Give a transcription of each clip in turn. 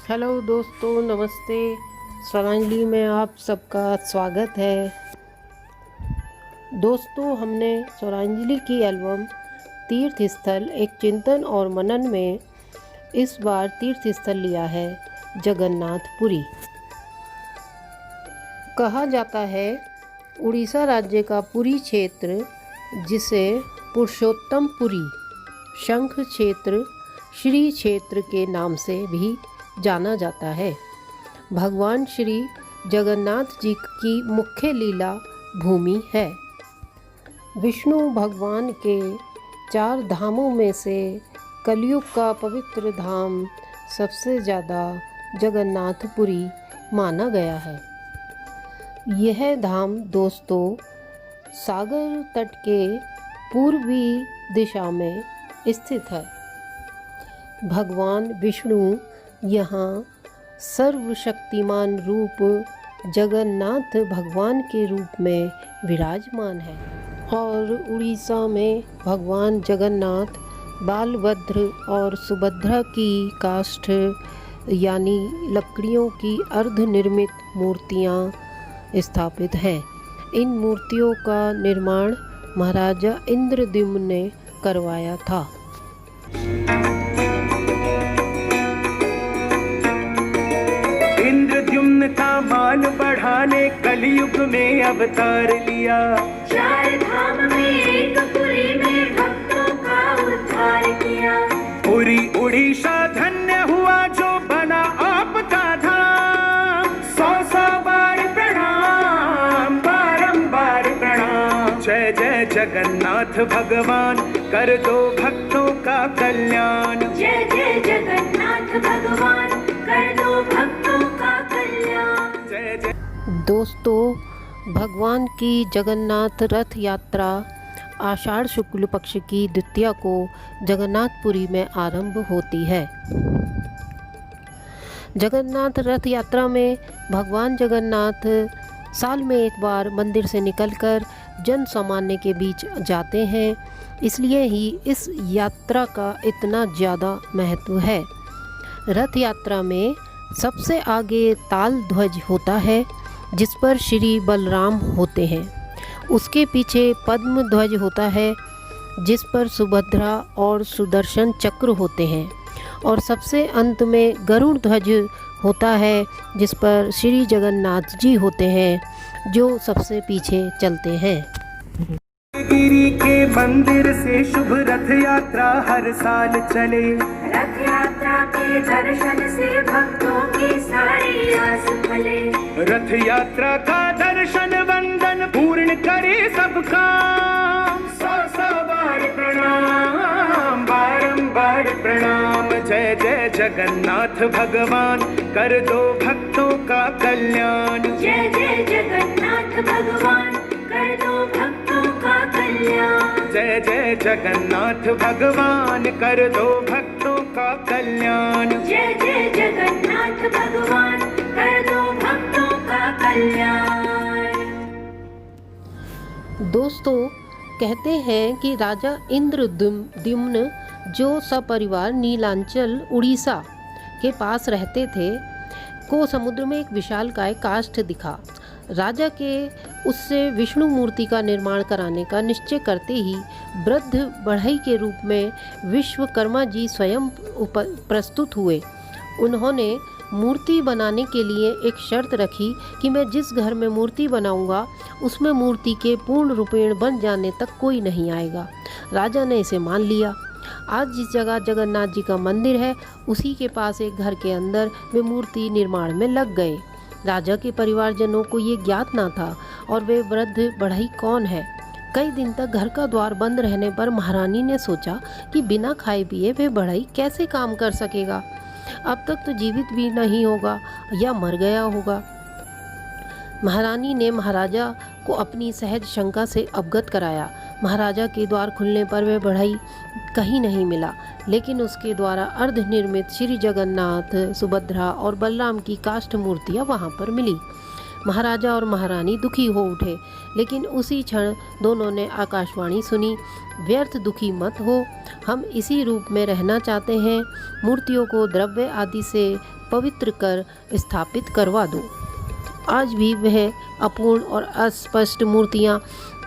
Hello दोस्तों, नमस्ते। स्वरांजलि में आप सबका स्वागत है। दोस्तों, हमने स्वरांजलि की एल्बम तीर्थ स्थल एक चिंतन और मनन में इस बार तीर्थ स्थल लिया है जगन्नाथपुरी। कहा जाता है उड़ीसा राज्य का पुरी क्षेत्र, जिसे पुरुषोत्तमपुरी, शंख क्षेत्र, श्री क्षेत्र के नाम से भी जाना जाता है, भगवान श्री जगन्नाथ जी की मुख्य लीला भूमि है। विष्णु भगवान के 4 धामों में से कलयुग का पवित्र धाम सबसे ज़्यादा जगन्नाथपुरी माना गया है। यह धाम दोस्तों सागर तट के पूर्वी दिशा में स्थित है। भगवान विष्णु यहाँ सर्वशक्तिमान रूप जगन्नाथ भगवान के रूप में विराजमान है और उड़ीसा में भगवान जगन्नाथ, बालभद्र और सुभद्रा की काष्ठ यानी लकड़ियों की अर्धनिर्मित मूर्तियाँ स्थापित हैं। इन मूर्तियों का निर्माण महाराजा इंद्रद्युम्न ने करवाया था। इंद्रद्युम्न का मान बढ़ाने कलयुग में अवतार लिया। 4 धाम में एक पुरी में भक्तों का उद्धार किया। पुरी उड़ीसा धन्य हुआ जो बना आपका धाम। 100 बार प्रणाम, बारंबार प्रणाम। जय जय जगन्नाथ भगवान, कर दो भक्तों का कल्याण। जय जय जगन्नाथ भगवान, कर दो भक्तों का कल्याण। जय जय। दोस्तों, भगवान की जगन्नाथ रथ यात्रा आषाढ़ शुक्ल पक्ष की द्वितीया को जगन्नाथपुरी में आरंभ होती है। जगन्नाथ रथ यात्रा में भगवान जगन्नाथ साल में एक बार मंदिर से निकलकर जन सामान्य के बीच जाते हैं, इसलिए ही इस यात्रा का इतना ज़्यादा महत्व है। रथ यात्रा में सबसे आगे ताल ध्वज होता है, जिस पर श्री बलराम होते हैं। उसके पीछे पद्म ध्वज होता है, जिस पर सुभद्रा और सुदर्शन चक्र होते हैं, और सबसे अंत में गरुड़ ध्वज होता है, जिस पर श्री जगन्नाथ जी होते हैं, जो सबसे पीछे चलते हैं। गिरी के मंदिर से शुभ रथ यात्रा हर साल चले। रथ यात्रा के दर्शन से भक्तों की सारी आस फले। रथ यात्रा का दर्शन वंदन पूर्ण करे सबका। 100 बार प्रणाम, बारंबार प्रणाम। जय जय जगन्नाथ भगवान, कर दो भक्तों का कल्याण। जय जय जगन्नाथ भगवान, कर दो भक्तों का कल्याण। जय जय जगन्नाथ भगवान, कर दो भक्तों का कल्याण। जय जय जगन्नाथ भगवान, कर दो भक्तों का कल्याण। दोस्तों, कहते हैं कि राजा इंद्रद्युम्न जो सपरिवार नीलांचल उड़ीसा के पास रहते थे, को समुद्र में एक विशालकाय काष्ठ दिखा। राजा के उससे विष्णु मूर्ति का निर्माण कराने का निश्चय करते ही वृद्ध बढ़ई के रूप में विश्वकर्मा जी स्वयं प्रस्तुत हुए। उन्होंने मूर्ति बनाने के लिए एक शर्त रखी कि मैं जिस घर में मूर्ति बनाऊंगा उसमें मूर्ति के पूर्ण रूपेण बन जाने तक कोई नहीं आएगा। राजा ने इसे मान लिया। आज जिस जगह जगन्नाथ जी का मंदिर है, उसी के पास एक घर के अंदर वे मूर्ति निर्माण में लग गए। राजा के परिवारजनों को ये ज्ञात ना था और वे वृद्ध बढ़ई कौन है। कई दिन तक घर का द्वार बंद रहने पर महारानी ने सोचा कि बिना खाए पिए वे बढ़ई कैसे काम कर सकेगा। अब तक तो जीवित भी नहीं होगा या मर गया होगा। महारानी ने महाराजा को अपनी सहज शंका से अवगत कराया। महाराजा के द्वार खुलने पर वह बढ़ई कहीं नहीं मिला, लेकिन उसके द्वारा अर्धनिर्मित श्री जगन्नाथ, सुभद्रा और बलराम की काष्ठ मूर्तियां वहां पर मिली। महाराजा और महारानी दुखी हो उठे, लेकिन उसी क्षण दोनों ने आकाशवाणी सुनी, व्यर्थ दुखी मत हो, हम इसी रूप में रहना चाहते हैं, मूर्तियों को द्रव्य आदि से पवित्र कर स्थापित करवा दो। आज भी वह अपूर्ण और अस्पष्ट मूर्तियाँ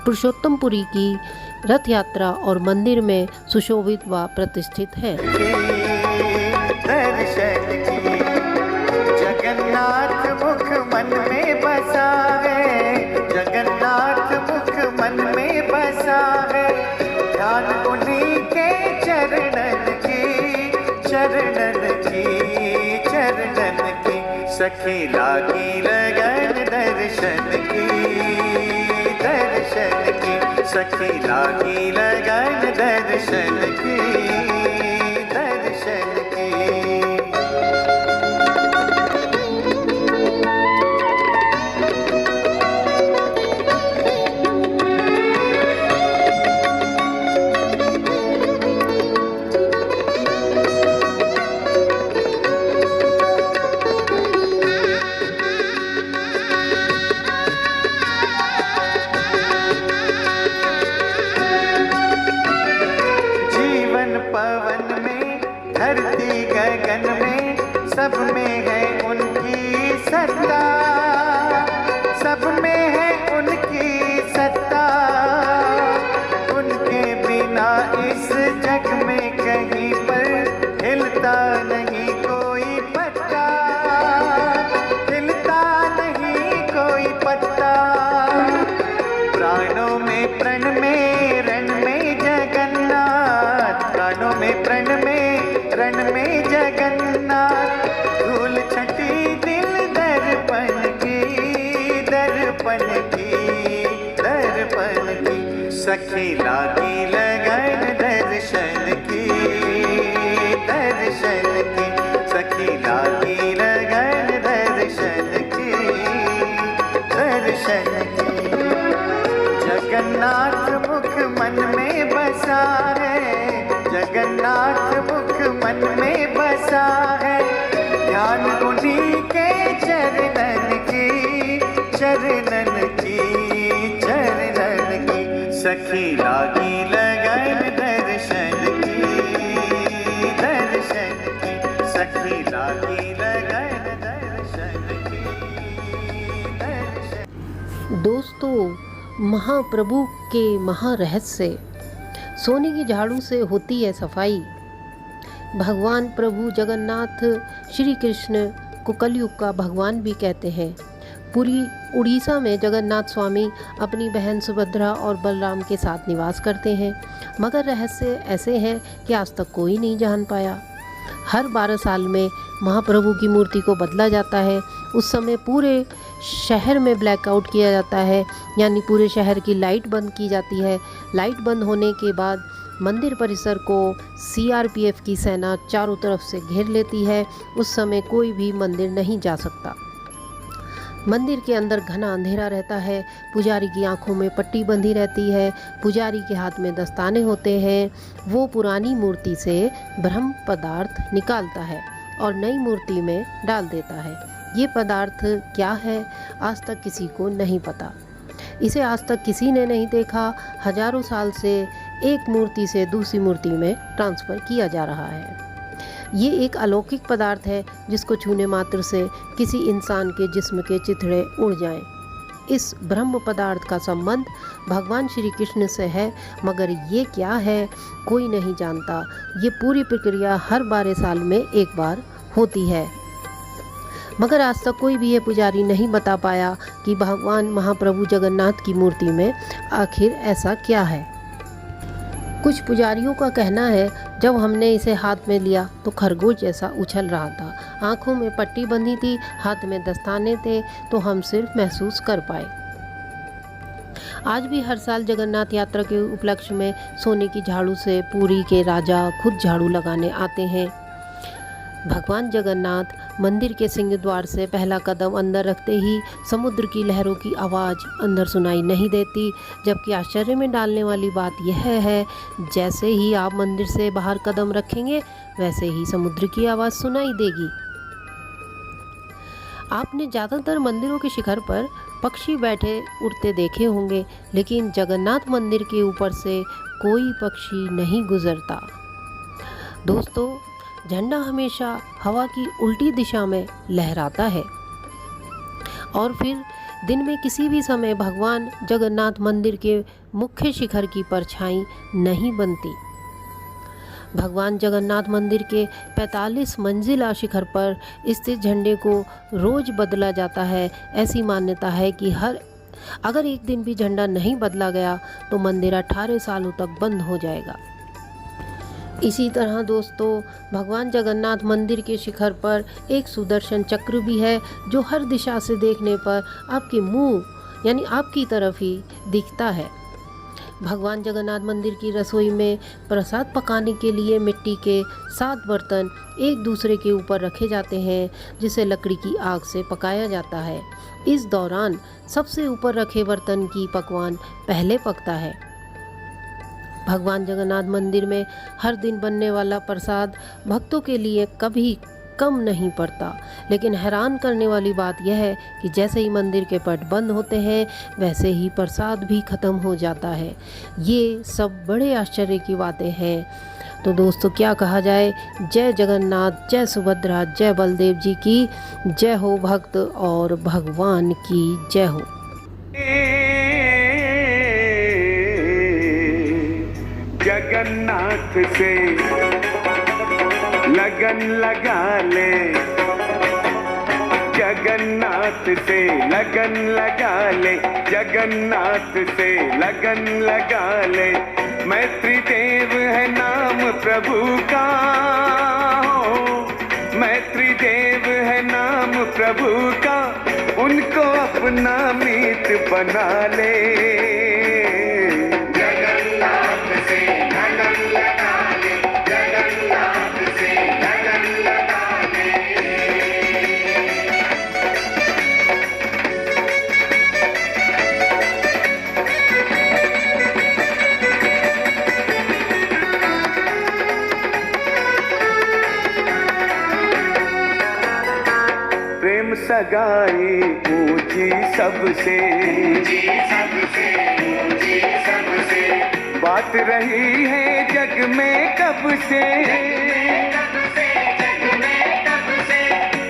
पुरुषोत्तमपुरी की रथ यात्रा और मंदिर में सुशोभित व प्रतिष्ठित हैं। दर्शन की जगन्नाथ मुख मन में बसा है, जगन्नाथ मुख मन में बसा है, ध्यान उन्हीं के चरणन की, चरणन की, चरणन की, सखी लागी लगन दर्शन की, दर्शन की, सखी लागी लगन दर्शन की, दर्शन की। पवन में धरती गगन में सब में है उनकी सत्ता, सब में है उनकी सत्ता, उनके बिना इस जग में कहीं पर हिलता नहीं कोई पत्ता, हिलता नहीं कोई पत्ता, प्राणों में प्रण में रण में जगन्नाथ, प्राणों में प्रण में रण में जगन्नाथ, धूल छटी दिल दर्पण की, दर्पण की, दर्पण की, सखी लागी लगन दर्शन की, दर्शन की, सखी लागी लगन दर्शन की, दर्शन की। जगन्नाथ मुख मन में बसा है, जगन्नाथ मुख मन में बसा है, ध्यान उन्हीं के चरणन की, चरणन की, चरणन की, सखी लागी लगन दर्शन की, दर्शन की, सखी लागी लगन दर्शन की, दर्शन। दोस्तों, महाप्रभु के महारहस्य सोने की झाड़ू से होती है सफाई। भगवान प्रभु जगन्नाथ श्री कृष्ण को कलयुग का भगवान भी कहते हैं। पूरी उड़ीसा में जगन्नाथ स्वामी अपनी बहन सुभद्रा और बलराम के साथ निवास करते हैं, मगर रहस्य ऐसे हैं कि आज तक कोई नहीं जान पाया। हर 12 साल में महाप्रभु की मूर्ति को बदला जाता है। उस समय पूरे शहर में ब्लैकआउट किया जाता है, यानी पूरे शहर की लाइट बंद की जाती है। लाइट बंद होने के बाद मंदिर परिसर को सीआरपीएफ की सेना चारों तरफ से घेर लेती है। उस समय कोई भी मंदिर नहीं जा सकता। मंदिर के अंदर घना अंधेरा रहता है। पुजारी की आंखों में पट्टी बंधी रहती है। पुजारी के हाथ में दस्ताने होते हैं। वो पुरानी मूर्ति से ब्रह्म पदार्थ निकालता है और नई मूर्ति में डाल देता है। ये पदार्थ क्या है, आज तक किसी को नहीं पता। इसे आज तक किसी ने नहीं देखा। हजारों साल से एक मूर्ति से दूसरी मूर्ति में ट्रांसफ़र किया जा रहा है। ये एक अलौकिक पदार्थ है जिसको छूने मात्र से किसी इंसान के जिस्म के चिथड़े उड़ जाएं। इस ब्रह्म पदार्थ का संबंध भगवान श्री कृष्ण से है, मगर ये क्या है कोई नहीं जानता। ये पूरी प्रक्रिया हर 12 साल में एक बार होती है, मगर आज तक कोई भी ये पुजारी नहीं बता पाया कि भगवान महाप्रभु जगन्नाथ की मूर्ति में आखिर ऐसा क्या है। कुछ पुजारियों का कहना है जब हमने इसे हाथ में लिया तो खरगोश जैसा उछल रहा था। आंखों में पट्टी बंधी थी, हाथ में दस्ताने थे, तो हम सिर्फ महसूस कर पाए। आज भी हर साल जगन्नाथ यात्रा के उपलक्ष्य में सोने की झाड़ू से पुरी के राजा खुद झाड़ू लगाने आते हैं। भगवान जगन्नाथ मंदिर के सिंह द्वार से पहला कदम अंदर रखते ही समुद्र की लहरों की आवाज़ अंदर सुनाई नहीं देती। जबकि आश्चर्य में डालने वाली बात यह है, जैसे ही आप मंदिर से बाहर कदम रखेंगे वैसे ही समुद्र की आवाज़ सुनाई देगी। आपने ज़्यादातर मंदिरों के शिखर पर पक्षी बैठे उड़ते देखे होंगे, लेकिन जगन्नाथ मंदिर के ऊपर से कोई पक्षी नहीं गुजरता। दोस्तों, झंडा हमेशा हवा की उल्टी दिशा में लहराता है और फिर दिन में किसी भी समय भगवान जगन्नाथ मंदिर के मुख्य शिखर की परछाई नहीं बनती। भगवान जगन्नाथ मंदिर के 45 मंजिला शिखर पर स्थित झंडे को रोज बदला जाता है। ऐसी मान्यता है कि अगर एक दिन भी झंडा नहीं बदला गया तो मंदिर 18 सालों तक बंद हो जाएगा। इसी तरह दोस्तों, भगवान जगन्नाथ मंदिर के शिखर पर एक सुदर्शन चक्र भी है, जो हर दिशा से देखने पर आपके मुंह यानी आपकी तरफ ही दिखता है। भगवान जगन्नाथ मंदिर की रसोई में प्रसाद पकाने के लिए मिट्टी के 7 बर्तन एक दूसरे के ऊपर रखे जाते हैं, जिसे लकड़ी की आग से पकाया जाता है। इस दौरान सबसे ऊपर रखे बर्तन की पकवान पहले पकता है। भगवान जगन्नाथ मंदिर में हर दिन बनने वाला प्रसाद भक्तों के लिए कभी कम नहीं पड़ता, लेकिन हैरान करने वाली बात यह है कि जैसे ही मंदिर के पट बंद होते हैं वैसे ही प्रसाद भी खत्म हो जाता है। ये सब बड़े आश्चर्य की बातें हैं। तो दोस्तों, क्या कहा जाए, जय जगन्नाथ, जय सुभद्रा, जय बलदेव जी की जय हो, भक्त और भगवान की जय हो। जगन्नाथ से लगन लगा ले, जगन्नाथ से लगन लगा ले, जगन्नाथ से लगन लगा ले। मैत्री देव है नाम प्रभु का, हो मैत्री देव है नाम प्रभु का, उनको अपना मीत बना ले। जगन्नाथ से लगन लगा ले, जगन्नाथ से लगन लगा ले। प्रेम सगाई ऊंची सबसे, बात रही है जग में कब से,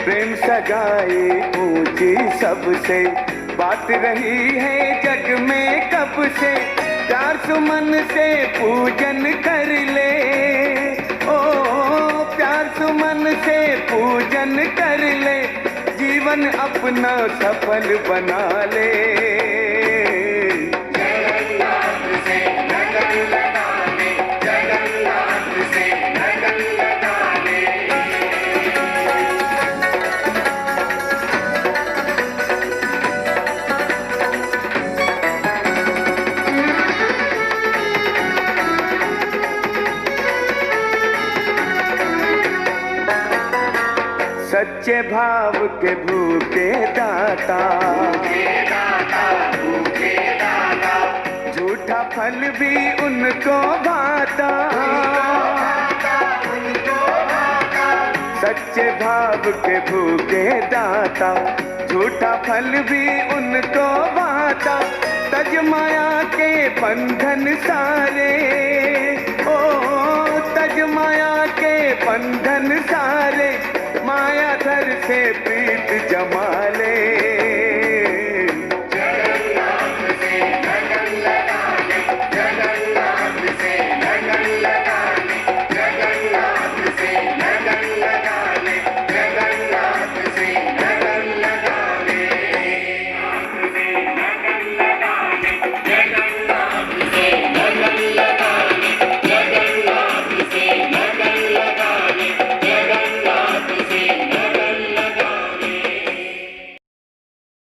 प्रेम सगाई ऊंची सबसे, बात रही है जग में कब से। प्यार सुमन से पूजन कर ले, ओ प्यार सुमन से पूजन कर ले, जीवन अपना सफल बना ले। जगन्नाथ से लगन लगा ले, जगन्नाथ से लगन लगा ले। सच्चे भाव के भूखे दाता, झूठा फल भी उनको भाता। सच्चे भाव के भूखे दाता, झूठा फल भी उनको भाता। तज माया के बंधन सारे, ओ तज माया के बंधन सारे, माया धर से